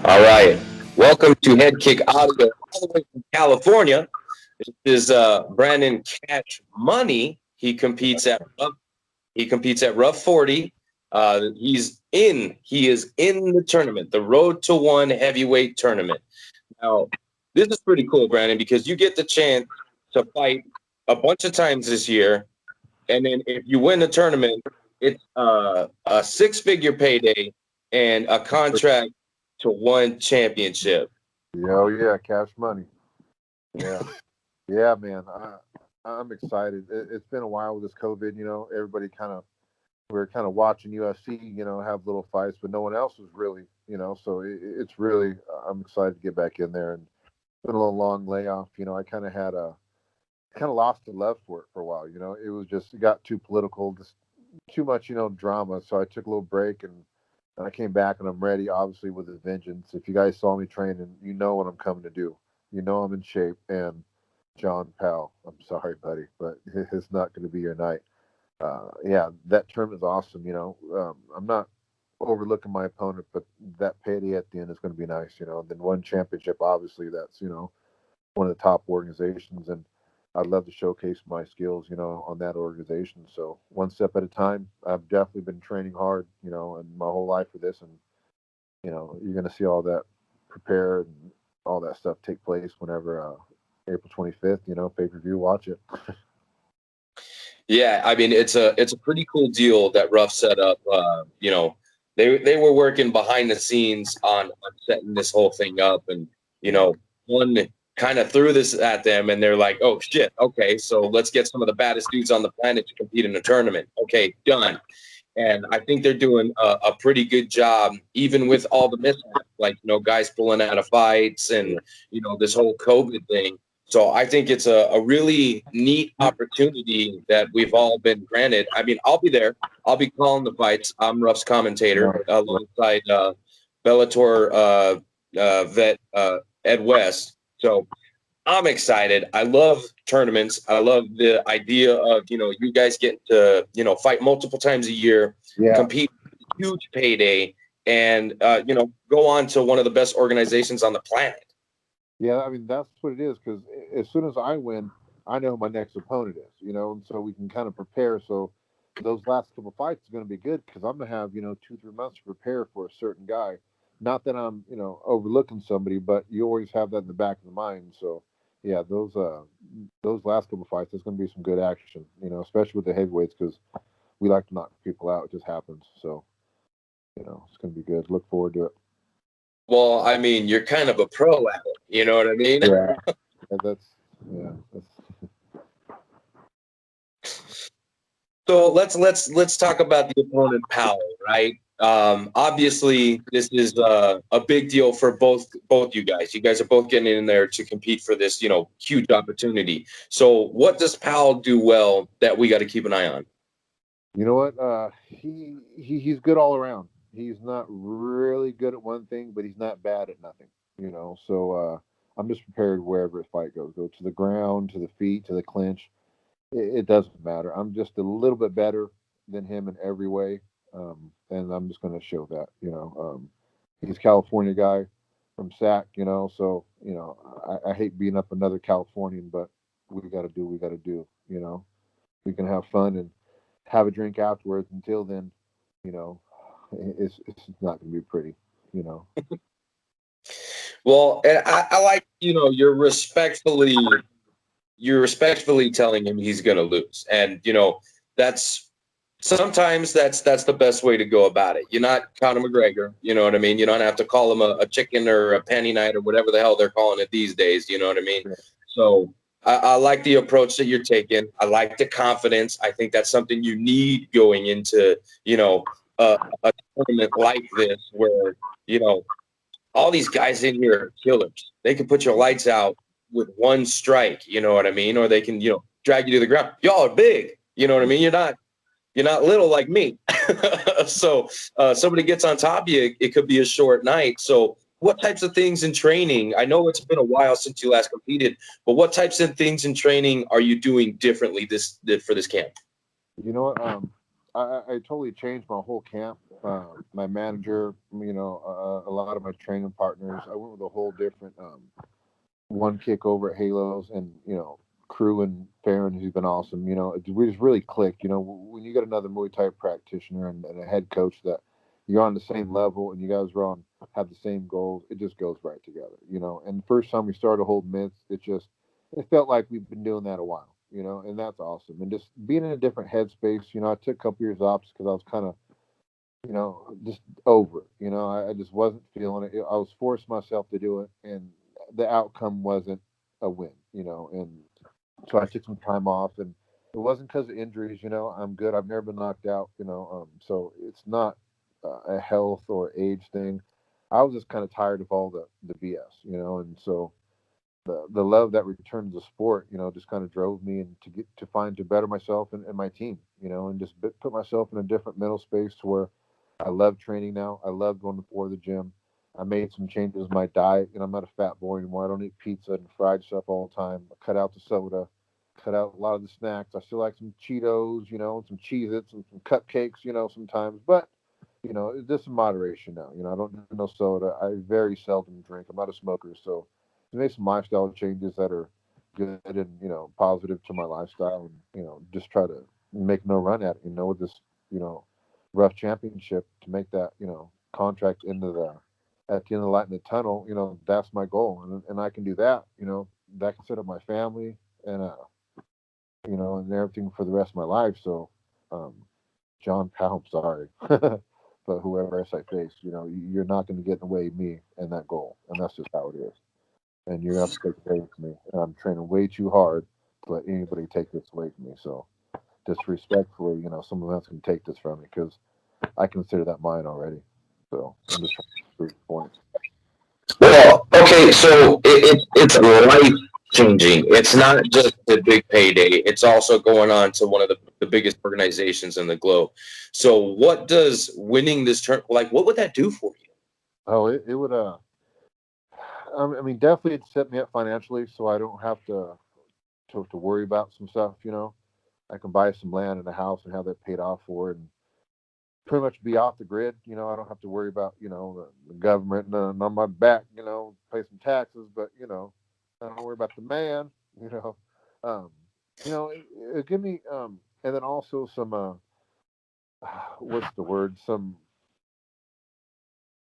All right. Welcome to Head Kick Audio, all the way from California. This is Brandon Cash Money. He competes at RUF 40. He is in the tournament, the Road to One heavyweight tournament. Now, this is pretty cool, Brandon, because you get the chance to fight a bunch of times this year, and then if you win the tournament, it's a six-figure payday and a contract to one championship. Oh yeah, cash money. Yeah, yeah, man. I'm excited. It's been a while with this COVID. Everybody we are kind of watching UFC. Have little fights, but no one else was really. So it's really. I'm excited to get back in there, and it's been a little long layoff. I kind of lost the love for it for a while. It got too political, just too much drama. So I took a little break and I came back and I'm ready, obviously, with a vengeance. If you guys saw me training, you know what I'm coming to do. You know I'm in shape. And John Powell, I'm sorry, buddy, but it's not going to be your night. Yeah, that tournament is awesome. I'm not overlooking my opponent, but that payday at the end is going to be nice. Then one championship, obviously, that's one of the top organizations, and I'd love to showcase my skills, on that organization. So one step at a time. I've definitely been training hard, and my whole life for this, and you're going to see all that prepare and all that stuff take place whenever April 25th. Pay-per-view. Watch it. Yeah, I mean it's a pretty cool deal that Ruff set up. They were working behind the scenes on setting this whole thing up, and one kind of threw this at them, and they're like, "Oh shit, okay, so let's get some of the baddest dudes on the planet to compete in a tournament." Okay, done. And I think they're doing a pretty good job, even with all the mishaps, like guys pulling out of fights and this whole COVID thing. So I think it's a really neat opportunity that we've all been granted. I mean, I'll be there. I'll be calling the fights. I'm Ruff's commentator alongside Bellator vet Ed West. So I'm excited. I love tournaments. I love the idea of, you guys get to, fight multiple times a year, compete, huge payday, and, go on to one of the best organizations on the planet. Yeah, I mean, that's what it is, because as soon as I win, I know who my next opponent is, and so we can kind of prepare. So those last couple of fights are going to be good because I'm going to have, 2-3 months to prepare for a certain guy. Not that I'm, overlooking somebody, but you always have that in the back of the mind. So, yeah, those last couple of fights, there's going to be some good action, especially with the heavyweights because we like to knock people out. It just happens. So, it's going to be good. Look forward to it. Well, I mean, you're kind of a pro at it. You know what I mean? Yeah, that's. So let's talk about the opponent, Powell, right? Obviously, this is a big deal for both you guys. You guys are both getting in there to compete for this, huge opportunity. So, what does Powell do well that we got to keep an eye on? You know what? He's good all around. He's not really good at one thing, but he's not bad at nothing. So I'm just prepared wherever the fight goes. Go to the ground, to the feet, to the clinch. It doesn't matter. I'm just a little bit better than him in every way, and I'm just going to show that. He's a California guy from SAC. So I hate beating up another Californian, but we got to do what we got to do. We can have fun and have a drink afterwards. Until then, it's not going to be pretty. Well, and I like you're respectfully telling him he's going to lose, and that's sometimes that's the best way to go about it. You're not Conor McGregor, you know what I mean? You don't have to call him a chicken or a panty night or whatever the hell they're calling it these days, you know what I mean? Yeah. So I like the approach that you're taking. I like the confidence. I think that's something you need going into a tournament like this, where all these guys in here are killers. They can put your lights out with one strike, you know what I mean? Or they can, drag you to the ground. Y'all are big, you know what I mean? You're not little like me. So somebody gets on top of you, it could be a short night. So what types of things in training? I know it's been a while since you last competed, but what types of things in training are you doing differently for this camp? You know what? I totally changed my whole camp. My manager, a lot of my training partners. I went with a whole different one kick over at Halos, and Crew and Farron, who's been awesome. We just really clicked. When you get another Muay Thai practitioner and a head coach that you're on the same level and you guys are on have the same goals, it just goes right together. And the first time we started holding mitts, it felt like we've been doing that a while. And that's awesome. And just being in a different headspace. I took a couple years off because I was kind of just over it. I just wasn't feeling it. I was forcing myself to do it, and the outcome wasn't a win. And so I took some time off, and it wasn't because of injuries. I'm good. I've never been knocked out. So it's not a health or age thing. I was just kind of tired of all the BS. And so the love that returned to the sport, just kind of drove me and to better myself and my team, and just put myself in a different mental space to where I love training now. I love going before the gym. I made some changes in my diet, and I'm not a fat boy anymore. I don't eat pizza and fried stuff all the time. I cut out the soda, cut out a lot of the snacks. I still like some Cheetos, and some Cheez-Its and some cupcakes, sometimes, but it's just in moderation now. I don't do no soda. I very seldom drink. I'm not a smoker, so to make some lifestyle changes that are good and positive to my lifestyle, and just try to make no run at it. With this RUF championship to make that contract into the at the end of the light in the tunnel. That's my goal, and I can do that. That can set up my family and and everything for the rest of my life. So, um, John Powell, sorry. But whoever else I face, you're not going to get in the way of me and that goal, and that's just how it is. And you're going to have to take it away from me. And I'm training way too hard to let anybody take this away from me. So, disrespectfully, someone else can take this from me because I consider that mine already. So, I'm just trying to prove the point. Well, okay, so it's life changing. It's not just a big payday. It's also going on to one of the biggest organizations in the globe. So, what does winning this turn like? What would that do for you? Oh, it would I mean, definitely it set me up financially, so I don't have to worry about some stuff. I can buy some land and a house and have that paid off for, and pretty much be off the grid. I don't have to worry about the government on my back. Pay some taxes, but I don't worry about the man. You know, um, it give me and then also some what's the word? Some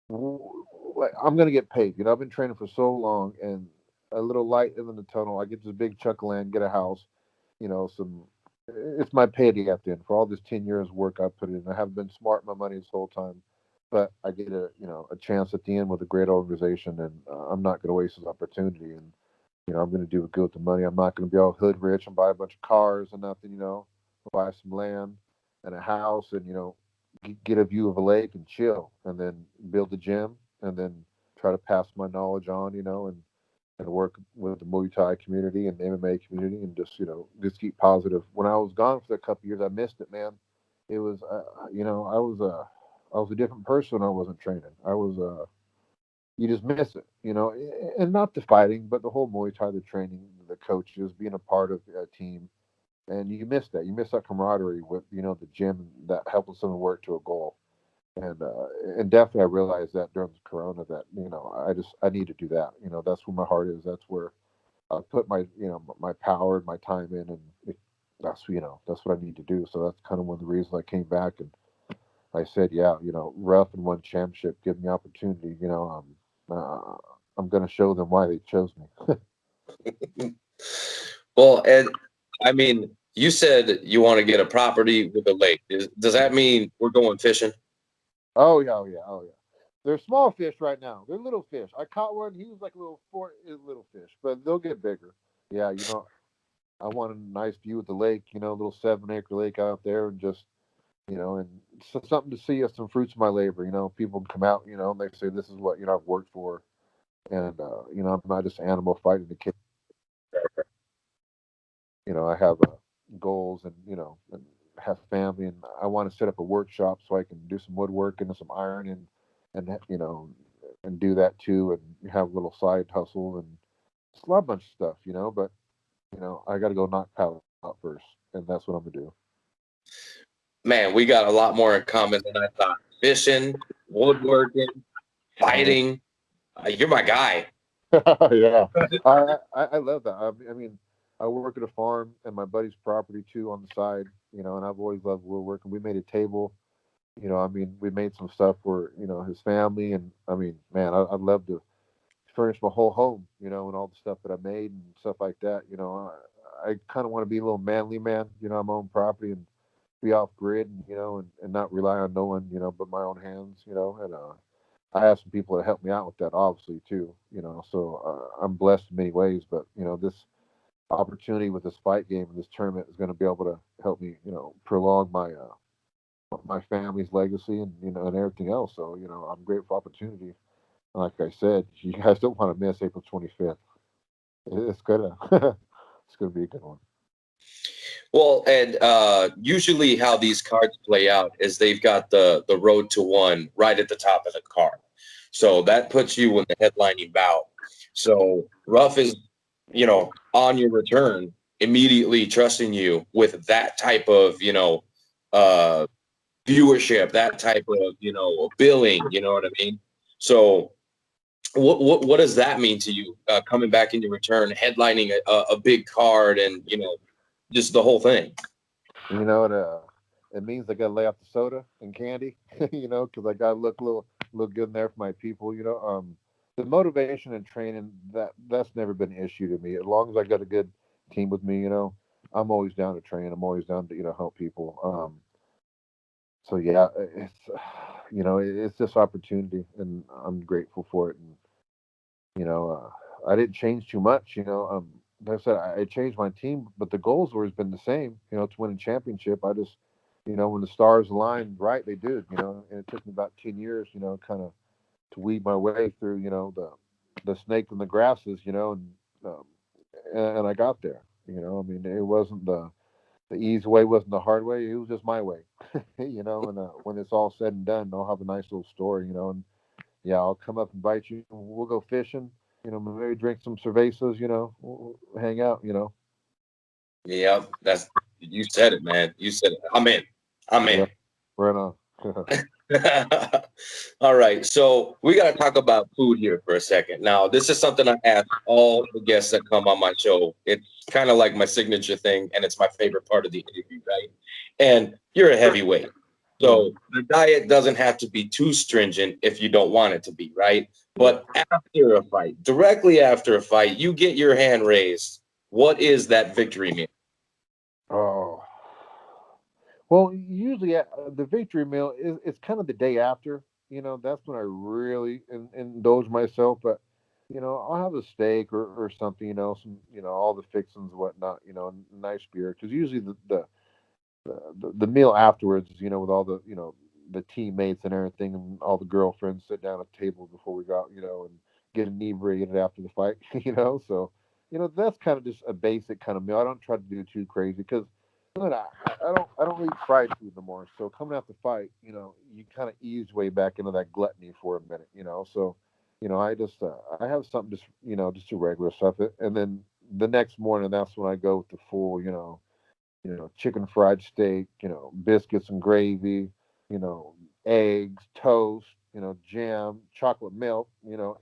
like I'm gonna get paid. I've been training for so long, and a little light in the tunnel. I get this big chunk of land, get a house. Some. It's my payday at the end for all this 10 years of work I put in. I haven't been smart with my money this whole time, but I get a chance at the end with a great organization, and I'm not going to waste this opportunity. And I'm going to do good with the money. I'm not going to be all hood rich and buy a bunch of cars and nothing. Buy some land and a house, and get a view of a lake and chill, and then build a gym, and then try to pass my knowledge on. And work with the Muay Thai community and the MMA community, and just keep positive. When I was gone for a couple of years, I missed it, man. It was, I was a different person when I wasn't training. I was, you just miss it, and not the fighting, but the whole Muay Thai, the training, the coaches, being a part of a team, and you miss that. You miss that camaraderie with, the gym, that helping someone work to a goal. And definitely I realized that during the corona that I need to do that. That's where my heart is. That's where I put my my power and my time in, and that's what I need to do. So that's kind of one of the reasons I came back, and I said, yeah, RUF and one championship, give me opportunity. I'm going to show them why they chose me. Well, and I mean, you said you want to get a property with a lake. Does that mean we're going fishing? Oh yeah, oh yeah, oh yeah. They're small fish right now. They're little fish. I caught one. He was like a little fish, but they'll get bigger. Yeah, I want a nice view of the lake. A little 7-acre lake out there, and just and something to see, some fruits of my labor. People come out. And they say this is what I've worked for, and I'm not just an animal fighting the kid. I have goals, and and have family, and I want to set up a workshop so I can do some woodwork and some iron, and and do that too, and have a little side hustle, and it's a lot bunch of stuff, but I got to go knock Powell out first, and that's what I'm gonna do. man, we got a lot more in common than I thought. Fishing, woodworking, fighting. You're my guy. Yeah, I love that. I mean, I work at a farm and my buddy's property too on the side, and I've always loved woodworking. We made a table, I mean, we made some stuff for, his family. And I mean, man, I'd love to furnish my whole home, and all the stuff that I made and stuff like that. I kind of want to be a little manly man, on my own property and be off grid, and, and not rely on no one, but my own hands, and I have some people to help me out with that, obviously, too, so I'm blessed in many ways. But, this opportunity with this fight game and this tournament is going to be able to help me, prolong my family's legacy and, and everything else. So, I'm grateful for opportunity. Like I said, you guys don't want to miss April 25th. It's gonna, it's gonna be a good one. Well, and usually how these cards play out is they've got the road to one right at the top of the card. So that puts you in the headlining bout. So RUF is, on your return, immediately trusting you with that type of, viewership, that type of, billing, you know what I mean? So what does that mean to you, coming back in your return, headlining a big card and, just the whole thing? It means I gotta lay off the soda and candy, because I gotta look good in there for my people. The motivation and training, that's never been an issue to me. As long as I got a good team with me, I'm always down to train. I'm always down to help people. So yeah, it's this opportunity, and I'm grateful for it. And I didn't change too much. Like I said, I changed my team, but the goals always been the same. To win a championship. I just, when the stars aligned right, they did. And it took me about 10 years. Kind of to weed my way through. The snake and the grasses. Um, and I got there. I mean, it wasn't the easy way, wasn't the hard way. It was just my way. And when it's all said and done, I'll have a nice little story. And yeah, I'll come up and invite you. We'll go fishing. Maybe drink some cervezas. We'll hang out. Yeah, you said it, man. You said it. I'm in. I'm Yeah, in. right on. All right. So we got to talk about food here for a second. Now, this is something I ask all the guests that come on my show. It's kind of like my signature thing, and it's my favorite part of the interview, right? And you're a heavyweight. So the diet doesn't have to be too stringent if you don't want it to be, right? But after a fight, directly after a fight, you get your hand raised. What is that victory meal? Oh, well, usually the victory meal is it's kind of the day after. That's when I really indulge myself. But I'll have a steak or something. Some all the fixings and whatnot. Nice beer, because usually the meal afterwards, with all the the teammates and everything, and all the girlfriends sit down at the table before we go out, and get inebriated after the fight, So, that's kind of just a basic kind of meal. I don't try to do too crazy because I don't eat fried food no more. So coming out the fight, you kind of ease way back into that gluttony for a minute, So, I just I have something just a regular stuff, and then the next morning that's when I go with the full, chicken fried steak, biscuits and gravy, eggs, toast, jam, chocolate milk,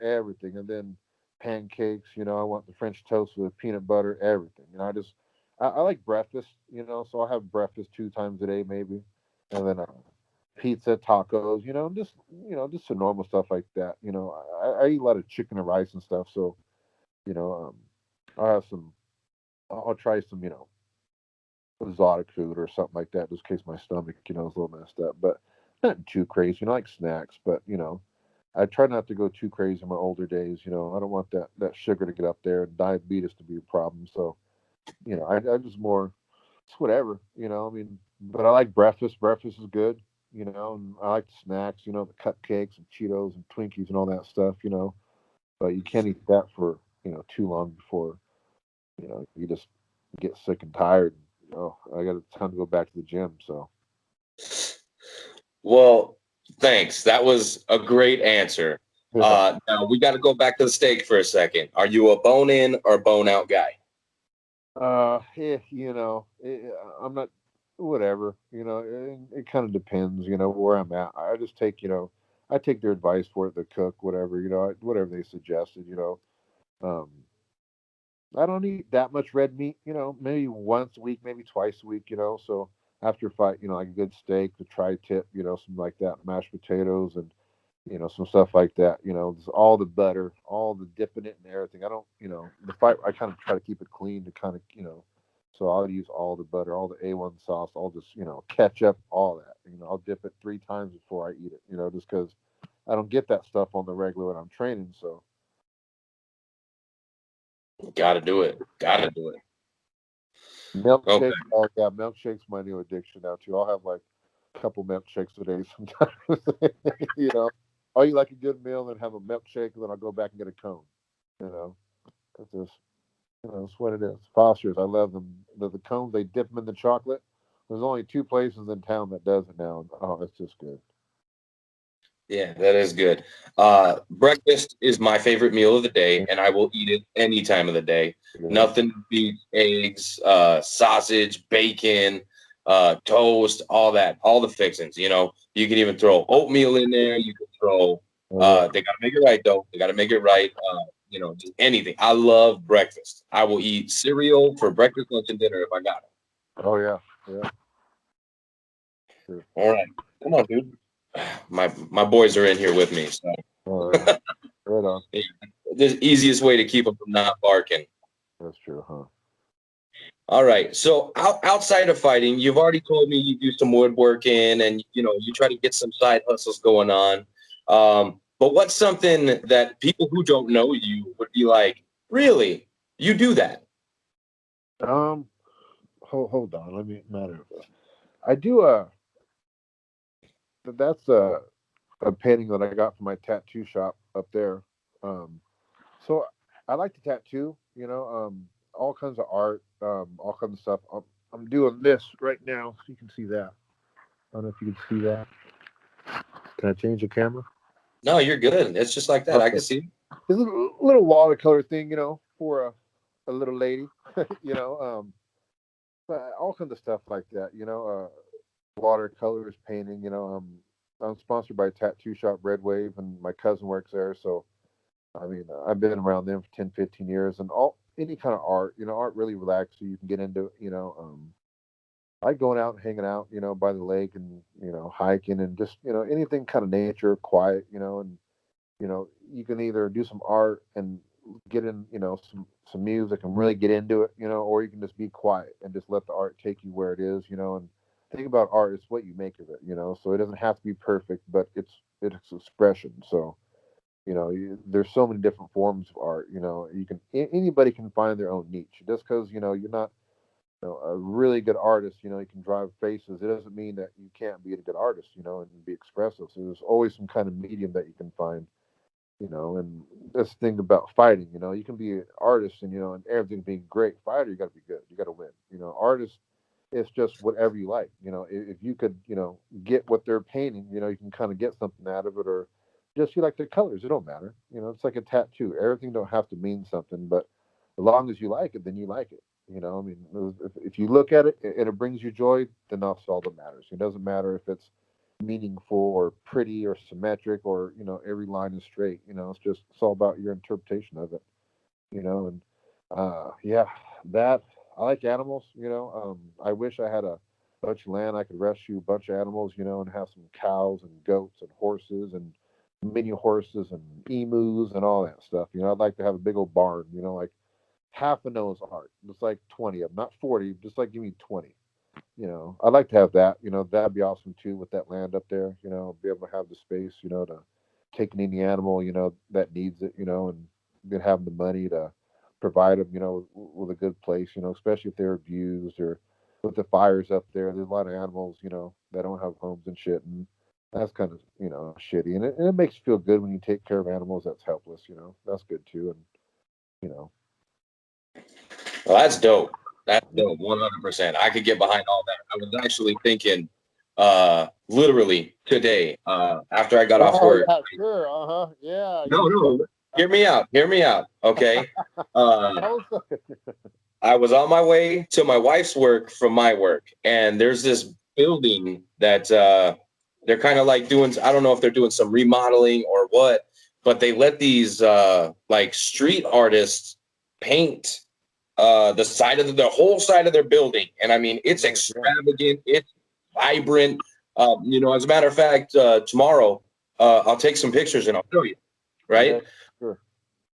everything. And then pancakes, I want the French toast with peanut butter, everything. I like breakfast, so I'll have breakfast 2 times a day, maybe. And then pizza, tacos, just some normal stuff like that. I eat a lot of chicken and rice and stuff. So, you know, um, I'll have I'll try some, exotic food or something like that, just in case my stomach, is a little messed up. But not too crazy. I like snacks, but I try not to go too crazy in my older days. I don't want that sugar to get up there and diabetes to be a problem. So, I just more it's whatever. I mean, but I like breakfast. Breakfast is good. And I like the snacks. The cupcakes and Cheetos and Twinkies and all that stuff. But you can't eat that for too long before you just get sick and tired. I got time to go back to the gym. So Well, thanks. That was a great answer. Now we got to go back to the steak for a second. Are you a bone in or bone out guy? yeah, I'm not. whatever, it kind of depends, where I'm at. I just take, I take their advice for it, the cook, whatever, whatever they suggested, um, I don't eat that much red meat, maybe once a week, maybe twice a week, so after a fight, like a good steak, the tri-tip, something like that, mashed potatoes and, some stuff like that, just all the butter, all the dipping it and everything. I don't, the fight, I kind of try to keep it clean to kind of, so I'll use all the butter, all the A1 sauce, all just, ketchup, all that. I'll dip it 3 times before I eat it, just because I don't get that stuff on the regular when I'm training. So, Gotta do it. Gotta do it. Okay. milkshake, oh yeah, milkshake's my new addiction now too. I'll have like a couple milkshakes a day sometimes. you know, I'll eat like a good meal and have a milkshake, and then I'll go back and get a cone. You know, it's just it's what it is. Foster's, I love them. The cones, they dip them in the chocolate. There's only 2 places in town that does it now, and oh, it's just good. Yeah, that is good. Breakfast is my favorite meal of the day, and I will eat it any time of the day. Yeah. Nothing beats eggs, sausage, bacon, toast, all that, all the fixings. You can even throw oatmeal in there. You can throw. Oh yeah. They gotta make it right though. They gotta make it right. Just anything. I love breakfast. I will eat cereal for breakfast, lunch, and dinner if I got it. Oh yeah. Yeah. Sure. All right, come on, dude. My boys are in here with me, so. All right. Right on. The easiest way to keep them from not barking. That's true, huh? All right. So outside of fighting, you've already told me you do some woodworking and you try to get some side hustles going on. But what's something that people who don't know you would be like, really? You do that? Um, hold on. Let me matter. I do that's a painting that I got from my tattoo shop up there. Um, so I like to tattoo, all kinds of art, all kinds of stuff. I'm doing this right now, so you can see that. I don't know if you can see that. Can I change the camera? No, you're good. It's just like that. I Okay. can see. It's a little watercolor thing, for a little lady, but all kinds of stuff like that, watercolors, painting, I'm sponsored by a tattoo shop, Red Wave, and my cousin works there. So, I mean, I've been around them for 10, 15 years, and any kind of art, art really relaxes you. You can get into, I like going out and hanging out, by the lake and, hiking and just, anything kind of nature, quiet, and, you can either do some art and get in, some music and really get into it, or you can just be quiet and just let the art take you where it is, and think about art is what you make of it, so it doesn't have to be perfect, but it's expression. So, there's so many different forms of art, you can anybody can find their own niche. Just because, you're not a really good artist, you can drive faces. It doesn't mean that you can't be a good artist, and be expressive. So there's always some kind of medium that you can find, and this thing about fighting, you can be an artist and everything being great. Fighter, you got to be good. You got to win. Artist, it's just whatever you like. If you could, get what they're painting, you can kind of get something out of it, or just you like the colors. It don't matter. It's like a tattoo. Everything don't have to mean something, but as long as you like it, then you like it. I mean, if you look at it and it brings you joy, then that's all that matters. It doesn't matter if it's meaningful or pretty or symmetric or every line is straight. It's all about your interpretation of it. And yeah, that I like animals. I wish I had a bunch of land I could rescue a bunch of animals. And have some cows and goats and horses and mini horses and emus and all that stuff. I'd like to have a big old barn. Like half a Noah's Ark, just like 20 of them, not 40, just like give me 20. I'd like to have that. That'd be awesome too with that land up there. Be able to have the space, to take in any animal, that needs it, and then have the money to provide them, with a good place, especially if they're abused or with the fires up there. There's a lot of animals, that don't have homes and shit, and that's kind of, shitty. And it makes you feel good when you take care of animals that's helpless. That's good too. And you know, Well, that's dope. That's dope. 100%. I could get behind all that. I was actually thinking, literally today, after I got off oh work. yeah, sure, yeah. No, no. Hear me out. Hear me out. Okay. Uh, I was on my way to my wife's work from my work, and there's this building that they're kind of like doing. I don't know if they're doing some remodeling or what, but they let these like street artists paint the whole side of their building, and I mean it's extravagant, it's vibrant. You know, as a matter of fact, tomorrow I'll take some pictures and I'll show you. Right. Yeah, sure.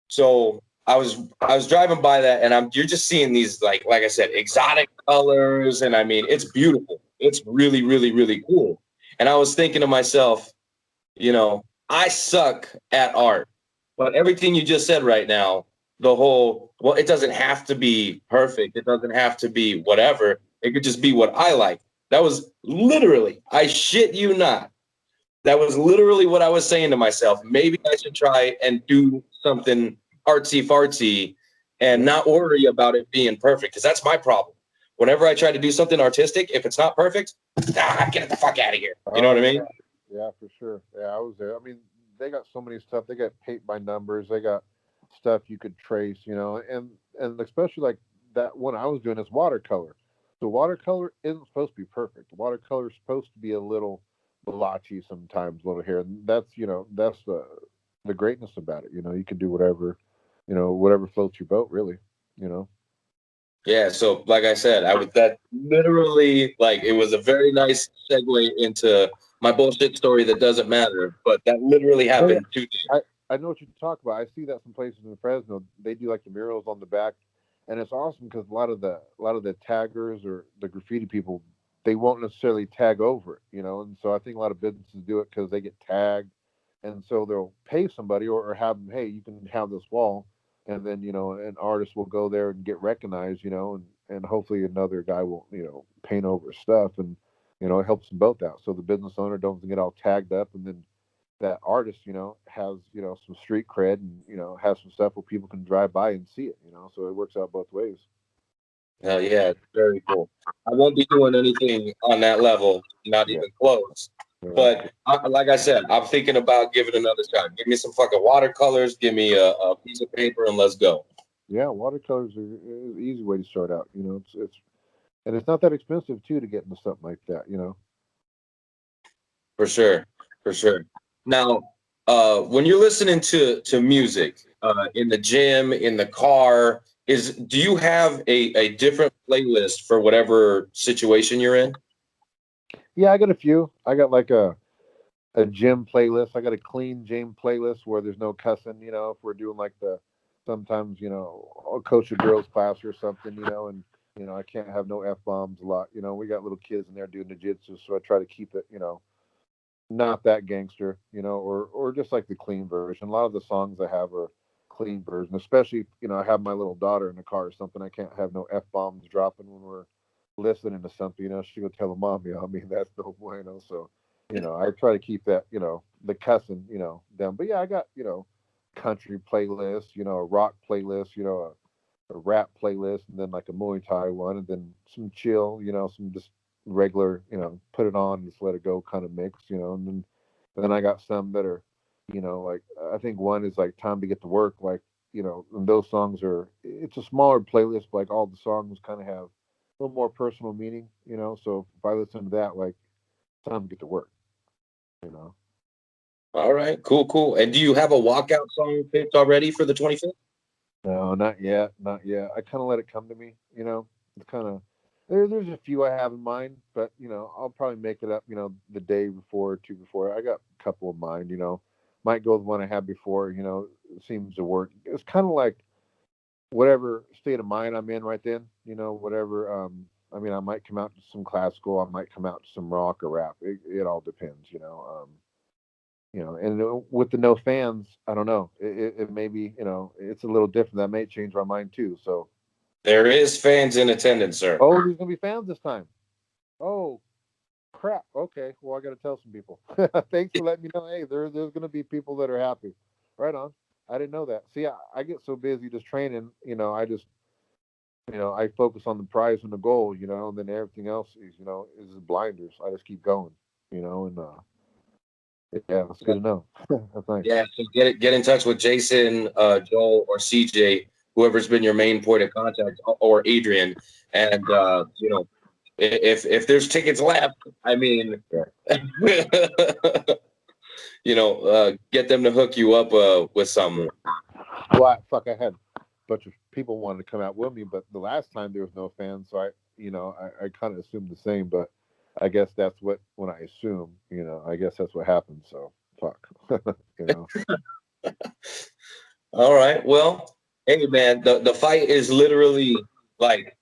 So I was driving by that, and you're just seeing these like I said, exotic colors, and I mean it's beautiful. It's really, really, really cool. And I was thinking to myself, you know, I suck at art, but everything you just said right now, the whole well, it doesn't have to be perfect. It doesn't have to be whatever. It could just be what I like. That was literally, I shit you not. That was literally what I was saying to myself. Maybe I should try and do something artsy fartsy and not worry about it being perfect, because that's my problem. Whenever I try to do something artistic, if it's not perfect, get the fuck out of here. You know what I mean? Yeah, for sure. Yeah, I was there. I mean, they got so many stuff. They got paint by numbers. They got stuff you could trace, you know, and especially like that one I was doing is watercolor. So watercolor isn't supposed to be perfect. Watercolor is supposed to be a little blotchy sometimes, a little here. And that's that's the greatness about it. You know, you can do whatever, whatever floats your boat, really. You know. Yeah, so like I said, I was that literally like it was a very nice segue into my bullshit story that doesn't matter, but that literally Oh, yeah. happened 2 days. I know what you talk about. I see that some places in Fresno. They do like the murals on the back, and it's awesome because a lot of the taggers or the graffiti people, they won't necessarily tag over it, and so I think a lot of businesses do it because they get tagged, and so they'll pay somebody or have them, hey, you can have this wall, and then an artist will go there and get recognized, and hopefully another guy will paint over stuff, and it helps them both out. So the business owner doesn't get all tagged up, and then that artist, has, some street cred and, has some stuff where people can drive by and see it, so it works out both ways. Hell yeah, it's very cool. I won't be doing anything on that level, not Yeah. even close. Right. But like I said, I'm thinking about giving it another shot. Give me some fucking watercolors, give me a piece of paper, and let's go. Yeah. Watercolors are an easy way to start out. And it's not that expensive too to get into something like that. For sure, for sure. Now, when you're listening to music in the gym, in the car, do you have a different playlist for whatever situation you're in? Yeah. I got a few. I got like a gym playlist. I got a clean gym playlist where there's no cussing, if we're doing like sometimes, I'll coach a girls class or something, and, I can't have no F bombs a lot. We got little kids in there doing jiu-jitsu, so I try to keep it, not that gangster, or just like the clean version. A lot of the songs I have are clean version, especially I have my little daughter in the car or something. I can't have no F bombs dropping when we're listening to something. She would tell the mom, I mean that's no bueno. So I try to keep that the cussing down. But yeah, I got country playlist, a rock playlist, a rap playlist, and then like a Muay Thai one, and then some chill, some just regular, put it on, just let it go kind of mix, and then I got some that are, like I think one is like Time to Get to Work, like, and those songs it's a smaller playlist, but like all the songs kind of have a little more personal meaning, so if I listen to that, like Time to Get to Work, you know. All right, cool, cool. And do you have a walkout song picked already for the 25th? No, not yet, not yet. I kind of let it come to me, It's kind of there's a few I have in mind, but I'll probably make it up, the day before or two before. I got a couple of mine, might go with one I had before, it seems to work. It's kind of like whatever state of mind I'm in right then, whatever. I mean, I might come out to some classical, I might come out to some rock or rap. It all depends, and with the no fans, I don't know. It may be, it's a little different. That may change my mind too. So, There is fans in attendance, sir. oh, there's gonna be fans this time. Oh, crap. Okay, well, I got to tell some people. Thanks for letting me know. Hey, there's gonna be people that are happy. Right on. I didn't know that. See, I get so busy just training. I just, I focus on the prize and the goal. And then everything else is blinders. I just keep going. And yeah, that's good to know. That's nice. Yeah, so get in touch with Jason, Joel, or CJ. whoever's been your main point of contact, or Adrian. And you know, if there's tickets left, I mean, you know, get them to hook you up with some. Well, I had a bunch of people wanted to come out with me, but the last time there was no fans, so I kind of assumed the same. But I guess that's what when I assume, I guess that's what happened. So fuck, you know. All right. Well, hey man, the fight is literally next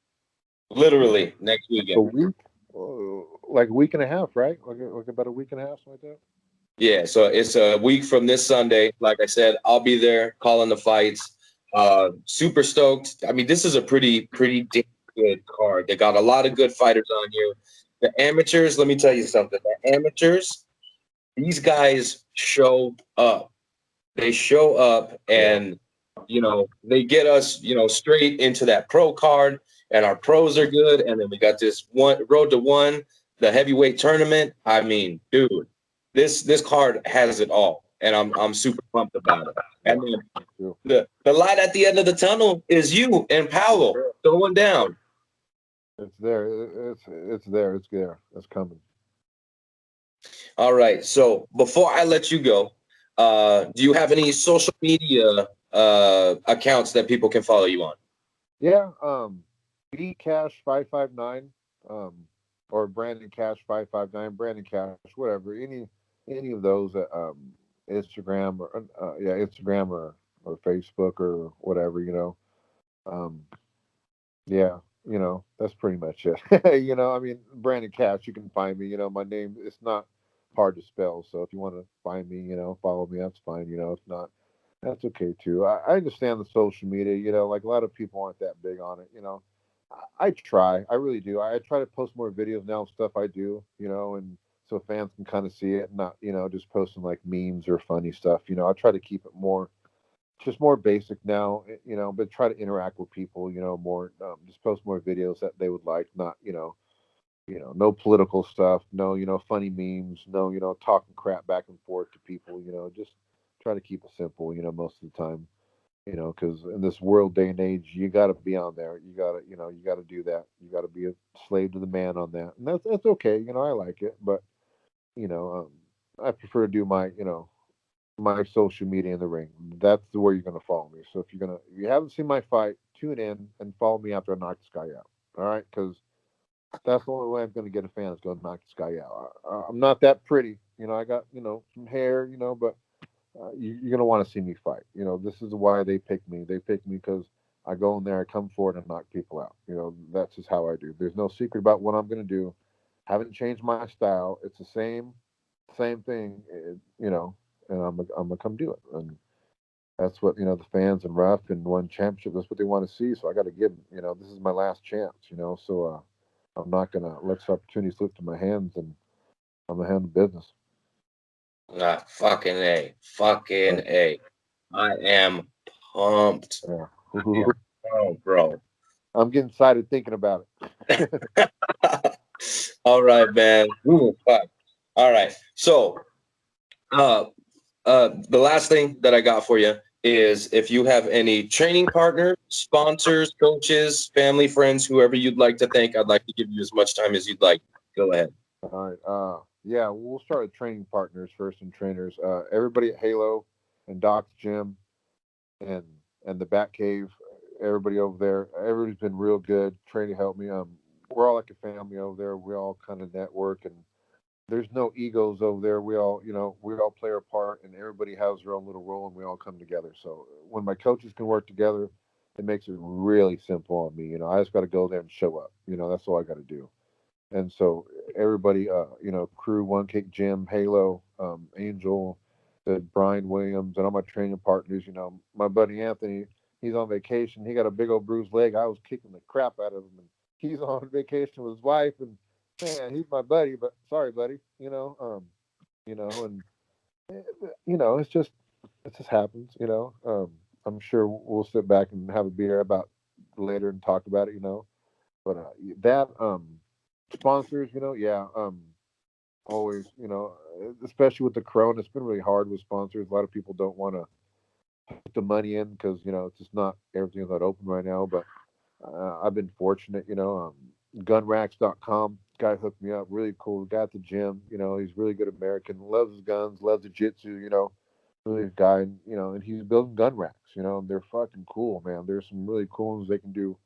A weekend. week, like a week and a half, right? Like about a week and a half, something like that. Yeah, so it's a week from this Sunday. Like I said, I'll be there calling the fights. Super stoked. I mean, this is a pretty damn good card. They got a lot of good fighters on here. The amateurs, let me tell you something. The amateurs, these guys show up. They show up, and you know, they get us, you know, straight into that pro card, and our pros are good. And then we got this one road to one, the heavyweight tournament. I mean, dude, this card has it all, and I'm super pumped about it. And then the light at the end of the tunnel is you and Powell going down. It's there. It's there. It's there. It's coming. All right. So before I let you go, do you have any social media accounts that people can follow you on? Yeah. Bcash559, or Brandon Cash 559, Brandon Cash, whatever. Any of those. Instagram Instagram or Facebook or whatever. Um, yeah. That's pretty much it. I mean, Brandon Cash. You can find me. My name. It's not hard to spell. So if you want to find me, follow me. That's fine. If not, that's okay too. I understand the social media, like a lot of people aren't that big on it, I try. I really do. I try to post more videos now of stuff I do, and so fans can kind of see it, not, just posting like memes or funny stuff. I try to keep it more, just more basic now, but try to interact with people, more, just post more videos that they would like, not, no political stuff, no, funny memes, no, talking crap back and forth to people, just try to keep it simple, most of the time, because in this world day and age, you got to be on there. You got to, you got to do that. You got to be a slave to the man on that, and that's okay. I like it, but I prefer to do my, my social media in the ring. That's the where you're gonna follow me. So if you haven't seen my fight, tune in and follow me after I knock this guy out. All right, because that's the only way I'm gonna get a fan is gonna knock this guy out. I'm not that pretty, I got some hair, but you're gonna want to see me fight. This is why they pick me. They pick me because I go in there, I come forward and knock people out. That's just how I do. There's no secret about what I'm gonna do. Haven't changed my style. It's the same thing. And I'm gonna come do it. And that's what the fans and RUF and one championship. That's what they want to see. So I got to give them. This is my last chance. So I'm not gonna let this opportunity slip through my hands, and I'm gonna handle business. Ah, fucking A. I am pumped. Yeah. I am pumped, bro. I'm getting excited thinking about it. All right, man. Ooh, fuck. All right. So, uh, the last thing that I got for you is if you have any training partners, sponsors, coaches, family, friends, whoever you'd like to thank, I'd like to give you as much time as you'd like. Go ahead. All right. Yeah, we'll start with training partners first and trainers. Everybody at Halo and Doc's Gym and the Bat Cave, everybody over there. Everybody's been real good. Trying to help me. We're all like a family over there. We all kind of network, and there's no egos over there. We all, we all play our part, and everybody has their own little role, and we all come together. So when my coaches can work together, it makes it really simple on me. I just got to go there and show up. That's all I got to do. And so everybody, crew, One Kick Gym, Halo, Angel, Brian Williams, and all my training partners. My buddy Anthony, he's on vacation. He got a big old bruised leg. I was kicking the crap out of him, and he's on vacation with his wife. And man, he's my buddy. But sorry, buddy. And it just happens. I'm sure we'll sit back and have a beer about later and talk about it. But that sponsors, yeah, always, especially with the corona, it's been really hard with sponsors. A lot of people don't want to put the money in because it's just not everything's not open right now. But I've been fortunate, gunracks.com. Guy hooked me up, really cool guy at the gym. He's really good American, loves his guns, loves jiu-jitsu. Really good guy, and he's building gun racks. And they're fucking cool, man. There's some really cool ones they can do.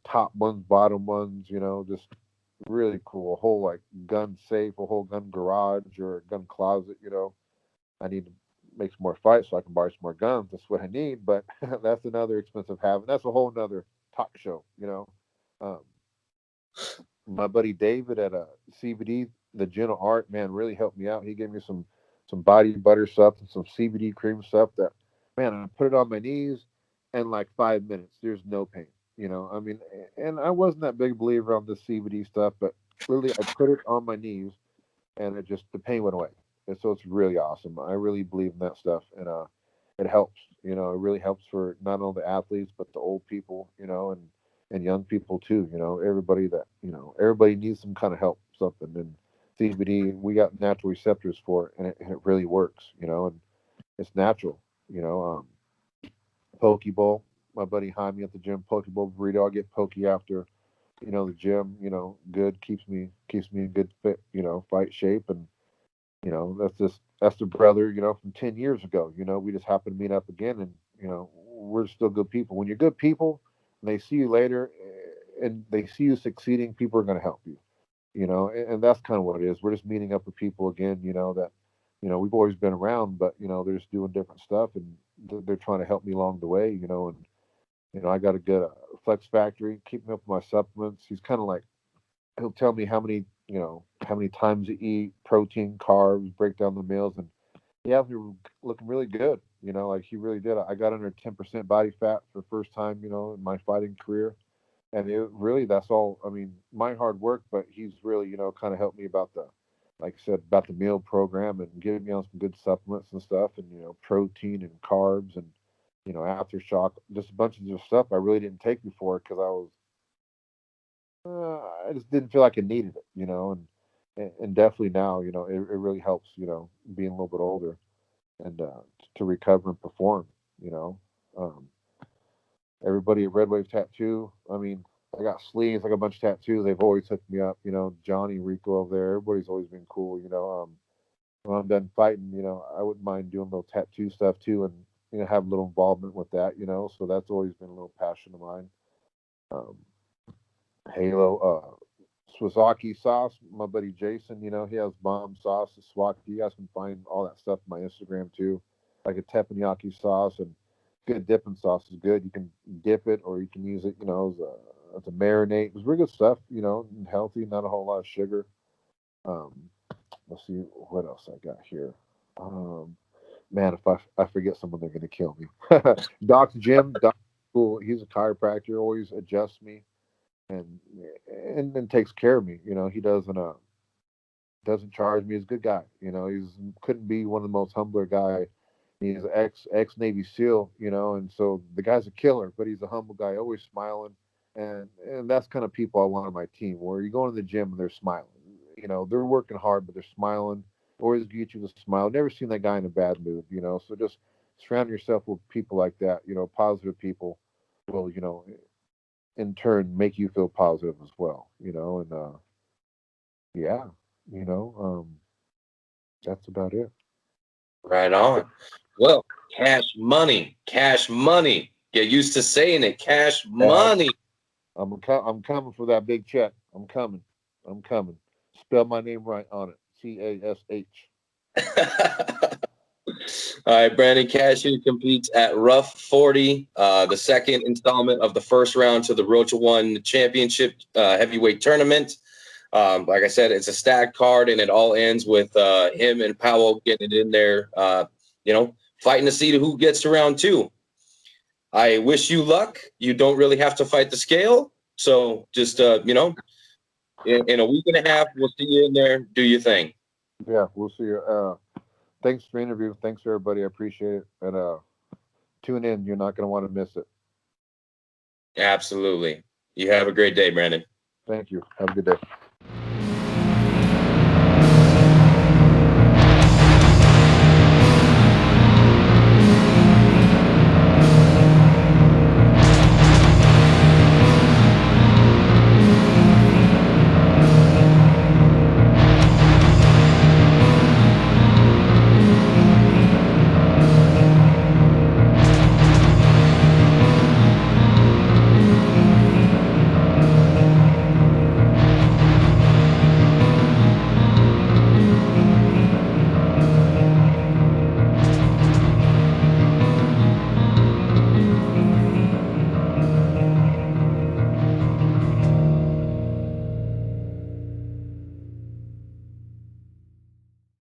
Top ones, bottom ones. Just really cool. A whole like gun safe, a whole gun garage or a gun closet. I need to make some more fights so I can buy some more guns. That's what I need. But that's another expensive habit. That's a whole nother talk show. Um, my buddy David at a CBD, the Gentle Art, man, really helped me out. He gave me some body butter stuff and some CBD cream stuff that, man, I put it on my knees and like 5 minutes, there's no pain. I mean, and I wasn't that big a believer on the CBD stuff, but really, I put it on my knees and the pain went away. And so it's really awesome. I really believe in that stuff, and it helps. It really helps for not only the athletes but the old people, and young people too. Everybody everybody needs some kind of help, something. And CBD, we got natural receptors for it, and it really works. And it's natural. Pokeball. My buddy Jaime at the gym, Pokeball burrito. I get pokey after, the gym. Good keeps me in good fit, fight shape, and that's the brother, from 10 years ago. We just happened to meet up again, and we're still good people. When you're good people, and they see you later, and they see you succeeding, people are going to help you. And that's kind of what it is. We're just meeting up with people again, that we've always been around, but they're just doing different stuff, and they're trying to help me along the way. And I got a good Flex Factory, keep me up with my supplements. He's kind of like, he'll tell me how many times to eat, protein, carbs, break down the meals, and he has me looking really good. Like he really did. I got under 10% body fat for the first time, in my fighting career, and it really, that's all. I mean, my hard work, but he's really, kind of helped me about like I said, about the meal program and giving me on some good supplements and stuff, and protein and carbs and aftershock, just a bunch of just stuff I really didn't take before because I just didn't feel like I needed it, and definitely now, it really helps, being a little bit older and to recover and perform, you know. Um, Everybody at Red Wave Tattoo, I mean, I got sleeves, I got a bunch of tattoos. They've always hooked me up, Johnny Rico over there. Everybody's always been cool, when I'm done fighting, I wouldn't mind doing a little tattoo stuff too, and have a little involvement with that, so that's always been a little passion of mine. Um, Halo, Swazaki sauce. My buddy Jason, he has bomb sauce, the Swaki. You guys can find all that stuff on my Instagram too, like a teppanyaki sauce, and good dipping sauce is good. You can dip it or you can use it, as a marinade. It's really good stuff, and healthy, not a whole lot of sugar. Um, let's see what else I got here. Um, Man, if I forget someone, they're gonna kill me. Doc's Jim, Doc, cool. He's a chiropractor. Always adjusts me and and takes care of me. He doesn't charge me. He's a good guy. He's couldn't be one of the most humbler guy. He's ex Navy SEAL. And so the guy's a killer, but he's a humble guy, always smiling, and that's kind of people I want on my team. Where you go to the gym and they're smiling. They're working hard, but they're smiling. Always get you to smile. Never seen that guy in a bad mood. So just surround yourself with people like that. Positive people will, in turn make you feel positive as well. And yeah, you know, um, that's about it. Right on. Well, cash money, cash money. Get used to saying it, cash Yeah, money. I'm coming for that big check. I'm coming. I'm coming. Spell my name right on it. CASH. All right, Brandon Cashew competes at RUF 40, the second installment of the first round to the Rocha One Championship heavyweight tournament. Like I said, it's a stacked card, and it all ends with him and Powell getting it in there, fighting to see who gets to round two. I wish you luck. You don't really have to fight the scale. So just, in a week and a half, we'll see you in there. Do your thing. Yeah, we'll see you. Thanks for the interview. Thanks everybody. I appreciate it. And tune in. You're not going to want to miss it. Absolutely. You have a great day, Brandon. Thank you. Have a good day.